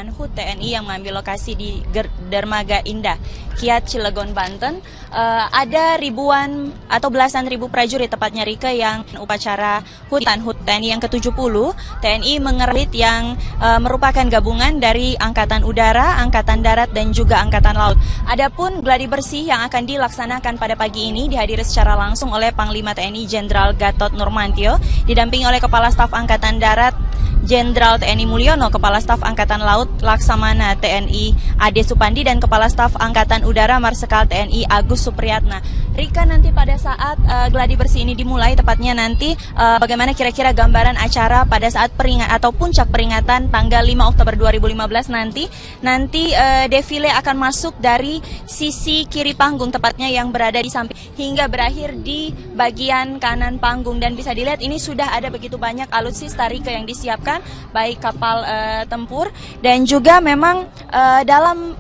Pelaksanaan HUT TNI yang mengambil lokasi di Dermaga Indah, Kiat, Cilegon, Banten. Ada ribuan atau belasan ribu prajurit tepatnya Rike yang upacara HUT TNI yang ke-70. TNI mengerit yang merupakan gabungan dari Angkatan Udara, Angkatan Darat, dan juga Angkatan Laut. Adapun gladi bersih yang akan dilaksanakan pada pagi ini dihadiri secara langsung oleh Panglima TNI Jenderal Gatot Nurmantio, didampingi oleh Kepala Staf Angkatan Darat Jenderal TNI Mulyono, Kepala Staf Angkatan Laut Laksamana TNI Ade Supandi, dan Kepala Staf Angkatan Udara Marsikal TNI Agus Supriyatna. Rika, nanti pada saat gladi bersih ini dimulai, tepatnya nanti bagaimana kira-kira gambaran acara pada saat puncak peringatan tanggal 5 Oktober 2015 nanti defile akan masuk dari sisi kiri panggung, tepatnya yang berada di samping, hingga berakhir di bagian kanan panggung. Dan bisa dilihat ini sudah ada begitu banyak alutsista Rika yang disiapkan, baik kapal tempur dan juga memang dalam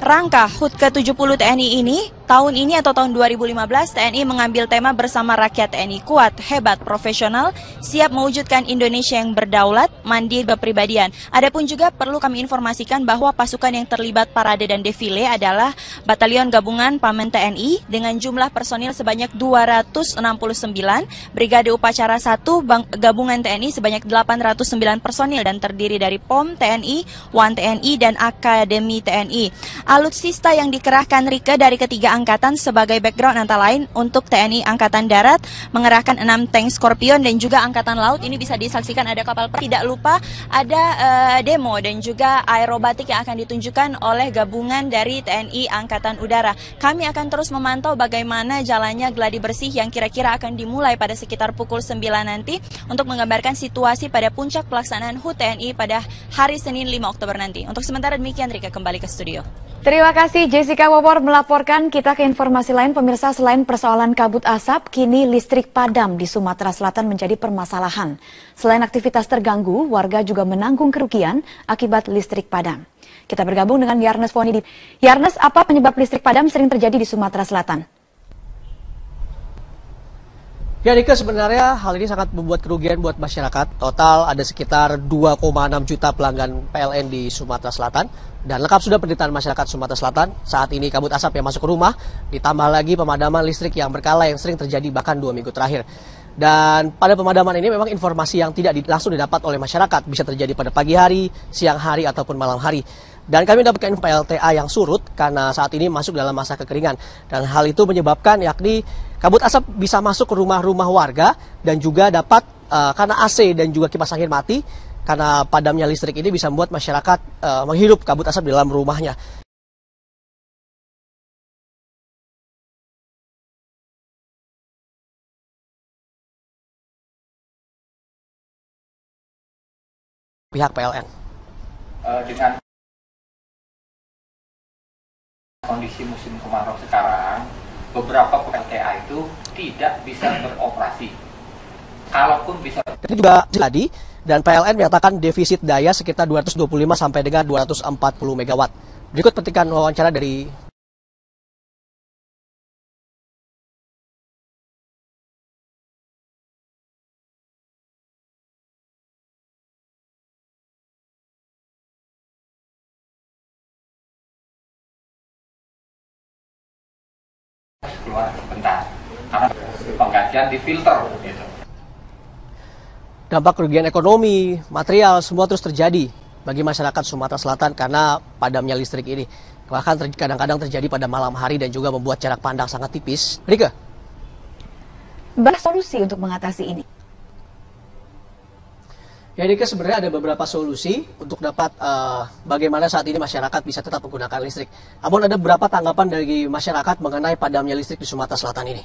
rangka HUT ke-70 TNI ini, tahun ini atau tahun 2015, TNI mengambil tema bersama rakyat TNI kuat, hebat, profesional, siap mewujudkan Indonesia yang berdaulat, mandiri, berpribadian. Adapun juga perlu kami informasikan bahwa pasukan yang terlibat parade dan defile adalah Batalion Gabungan Pamen TNI dengan jumlah personil sebanyak 269, Brigade Upacara 1 Gabungan TNI sebanyak 809 personil dan terdiri dari POM TNI, WAN TNI, dan Akademi TNI. Alutsista yang dikerahkan Rike dari ketiga angkatan sebagai background antara lain untuk TNI Angkatan Darat mengerahkan 6 tank Scorpion, dan juga Angkatan Laut ini bisa disaksikan ada kapal perang. Tidak lupa ada demo dan juga aerobatik yang akan ditunjukkan oleh gabungan dari TNI Angkatan Udara. Kami akan terus memantau bagaimana jalannya gladi bersih yang kira-kira akan dimulai pada sekitar pukul 9 nanti untuk menggambarkan situasi pada puncak pelaksanaan HUT TNI pada hari Senin 5 Oktober nanti. Untuk sementara demikian, Rika, kembali ke studio. Terima kasih Jessica Wawor melaporkan. Kita ke informasi lain, pemirsa. Selain persoalan kabut asap, kini listrik padam di Sumatera Selatan menjadi permasalahan. Selain aktivitas terganggu, warga juga menanggung kerugian akibat listrik padam. Kita bergabung dengan Yarnes Foni. Yarnes, apa penyebab listrik padam sering terjadi di Sumatera Selatan? Ya, Rika, sebenarnya hal ini sangat membuat kerugian buat masyarakat. Total ada sekitar 2,6 juta pelanggan PLN di Sumatera Selatan. Dan lengkap sudah penderitaan masyarakat Sumatera Selatan. Saat ini kabut asap yang masuk ke rumah, ditambah lagi pemadaman listrik yang berkala yang sering terjadi bahkan 2 minggu terakhir. Dan pada pemadaman ini memang informasi yang tidak langsung didapat oleh masyarakat. Bisa terjadi pada pagi hari, siang hari, ataupun malam hari. Dan kami mendapatkan PLTA yang surut karena saat ini masuk dalam masa kekeringan. Dan hal itu menyebabkan yakni kabut asap bisa masuk ke rumah-rumah warga dan juga dapat karena AC dan juga kipas angin mati, karena padamnya listrik ini bisa membuat masyarakat menghirup kabut asap di dalam rumahnya. Pihak PLN. Dengan kondisi musim kemarau sekarang, beberapa PLTA itu tidak bisa beroperasi. Kalaupun bisa. Itu juga jadi, dan PLN menyatakan defisit daya sekitar 225 sampai dengan 240 megawatt. Berikut petikan wawancara dari keluar bentar karena penggantian di filter gitu. Dampak kerugian ekonomi, material, semua terus terjadi bagi masyarakat Sumatera Selatan karena padamnya listrik ini. Bahkan kadang-kadang terjadi pada malam hari dan juga membuat jarak pandang sangat tipis. Rika? Bahas solusi untuk mengatasi ini. Ya, Rika, sebenarnya ada beberapa solusi untuk dapat bagaimana saat ini masyarakat bisa tetap menggunakan listrik. Namun ada beberapa tanggapan dari masyarakat mengenai padamnya listrik di Sumatera Selatan ini.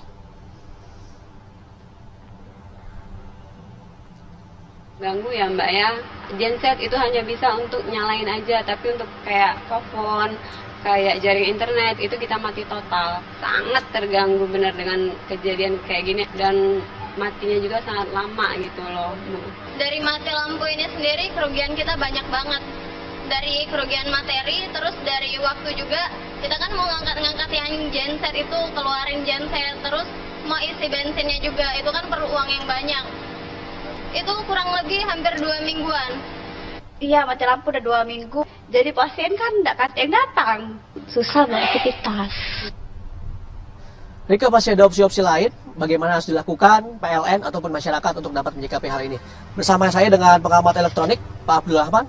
Ganggu ya Mbak ya, genset itu hanya bisa untuk nyalain aja, tapi untuk kayak telepon, kayak jaring internet itu kita mati total. Sangat terganggu benar dengan kejadian kayak gini, dan matinya juga sangat lama gitu loh. Dari mati lampu ini sendiri kerugian kita banyak banget. Dari kerugian materi, terus dari waktu juga, kita kan mau ngangkat yang genset itu, keluarin genset, terus mau isi bensinnya juga, itu kan perlu uang yang banyak. Itu kurang lebih hampir 2 mingguan. Iya, mati lampu udah 2 minggu. Jadi pasien kan nggak yang datang. Susah beraktivitas. Rika, pasti ada opsi-opsi lain bagaimana harus dilakukan PLN ataupun masyarakat untuk dapat menyikapi hal ini. Bersama saya dengan pengamat elektronik, Pak Abdul Rahman.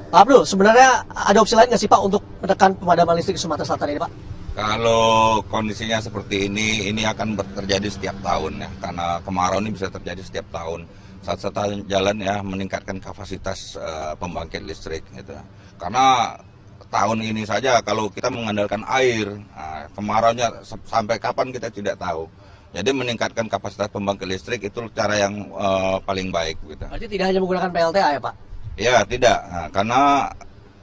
Pak Abdul, sebenarnya ada opsi lain nggak sih Pak untuk menekan pemadaman listrik di Sumatera Selatan ini Pak? Kalau kondisinya seperti ini akan terjadi setiap tahun ya, karena kemarau ini bisa terjadi setiap tahun. Satu-satunya jalan ya meningkatkan kapasitas pembangkit listrik gitu. Karena tahun ini saja kalau kita mengandalkan air, kemaraunya sampai kapan kita tidak tahu. Jadi meningkatkan kapasitas pembangkit listrik itu cara yang paling baik gitu. Berarti tidak hanya menggunakan PLTA ya Pak? Ya tidak, karena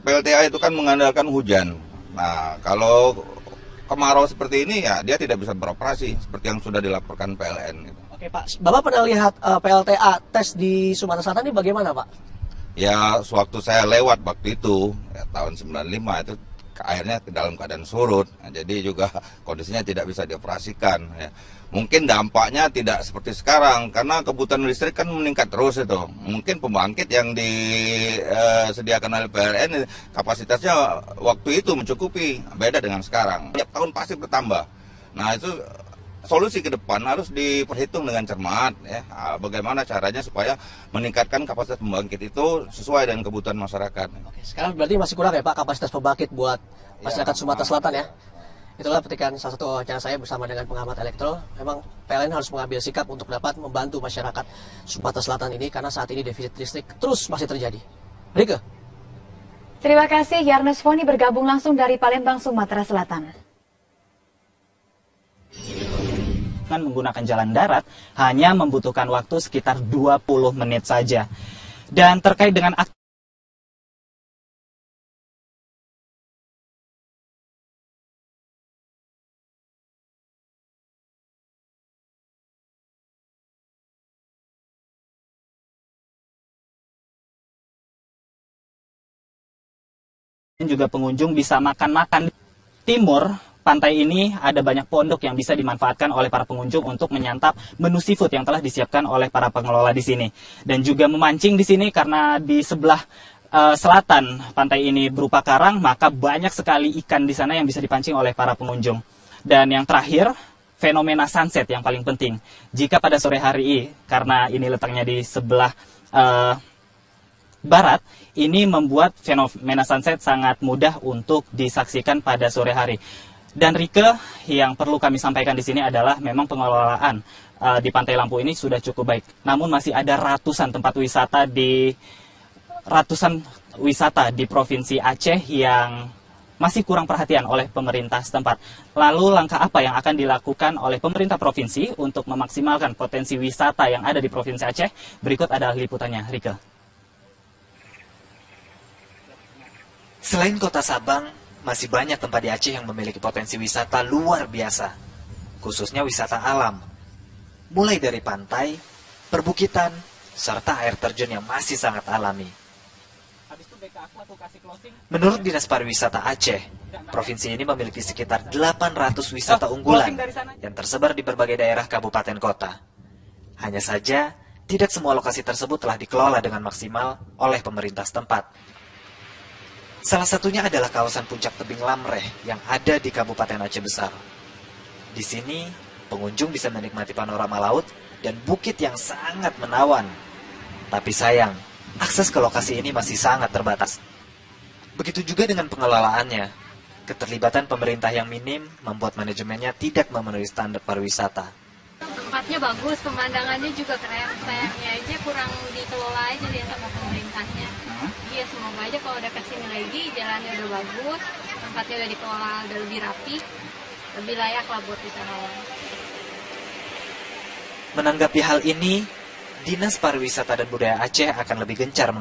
PLTA itu kan mengandalkan hujan. Nah kalau kemarau seperti ini ya dia tidak bisa beroperasi seperti yang sudah dilaporkan PLN gitu. Oke Pak, Bapak pernah lihat PLTA tes di Sumatera Selatan ini bagaimana Pak? Ya, sewaktu saya lewat waktu itu, ya, tahun 95 itu airnya dalam keadaan surut, nah, jadi juga kondisinya tidak bisa dioperasikan. Ya. Mungkin dampaknya tidak seperti sekarang, karena kebutuhan listrik kan meningkat terus itu. Mungkin pembangkit yang disediakan oleh PLN kapasitasnya waktu itu mencukupi, beda dengan sekarang. Tiap tahun pasti bertambah. Nah itu solusi ke depan harus diperhitung dengan cermat ya, bagaimana caranya supaya meningkatkan kapasitas pembangkit itu sesuai dengan kebutuhan masyarakat. Oke, sekarang berarti masih kurang ya Pak kapasitas pembangkit buat masyarakat Sumatera Selatan ya. Itulah petikan salah satu wawancara saya bersama dengan pengamat elektro. Memang PLN harus mengambil sikap untuk dapat membantu masyarakat Sumatera Selatan ini karena saat ini defisit listrik terus masih terjadi. Rike. Terima kasih Yarnes Foni bergabung langsung dari Palembang, Sumatera Selatan. Dengan menggunakan jalan darat hanya membutuhkan waktu sekitar 20 menit saja. Dan terkait dengan juga pengunjung bisa makan-makan. Timur pantai ini ada banyak pondok yang bisa dimanfaatkan oleh para pengunjung untuk menyantap menu seafood yang telah disiapkan oleh para pengelola di sini. Dan juga memancing di sini karena di sebelah selatan pantai ini berupa karang, maka banyak sekali ikan di sana yang bisa dipancing oleh para pengunjung. Dan yang terakhir, fenomena sunset yang paling penting. Jika pada sore hari, karena ini letaknya di sebelah barat, ini membuat fenomena sunset sangat mudah untuk disaksikan pada sore hari. Dan Rike, yang perlu kami sampaikan di sini adalah memang pengelolaan di Pantai Lampu ini sudah cukup baik. Namun masih ada ratusan wisata di Provinsi Aceh yang masih kurang perhatian oleh pemerintah setempat. Lalu langkah apa yang akan dilakukan oleh pemerintah provinsi untuk memaksimalkan potensi wisata yang ada di Provinsi Aceh? Berikut adalah liputannya, Rike. Selain kota Sabang, masih banyak tempat di Aceh yang memiliki potensi wisata luar biasa, khususnya wisata alam. Mulai dari pantai, perbukitan, serta air terjun yang masih sangat alami. Menurut Dinas Pariwisata Aceh, provinsi ini memiliki sekitar 800 wisata unggulan yang tersebar di berbagai daerah kabupaten kota. Hanya saja, tidak semua lokasi tersebut telah dikelola dengan maksimal oleh pemerintah setempat. Salah satunya adalah kawasan puncak tebing Lamreh yang ada di Kabupaten Aceh Besar. Di sini, pengunjung bisa menikmati panorama laut dan bukit yang sangat menawan. Tapi sayang, akses ke lokasi ini masih sangat terbatas. Begitu juga dengan pengelolaannya. Keterlibatan pemerintah yang minim membuat manajemennya tidak memenuhi standar pariwisata. Tempatnya bagus, pemandangannya juga keren. Sayangnya aja kurang dikelola aja dia sama pemerintahnya. Iya, semoga aja kalau udah kesini lagi, jalannya udah bagus, tempatnya udah dikelola, udah lebih rapi, lebih layak lah buat wisatawan. Menanggapi hal ini, Dinas Pariwisata dan Budaya Aceh akan lebih gencar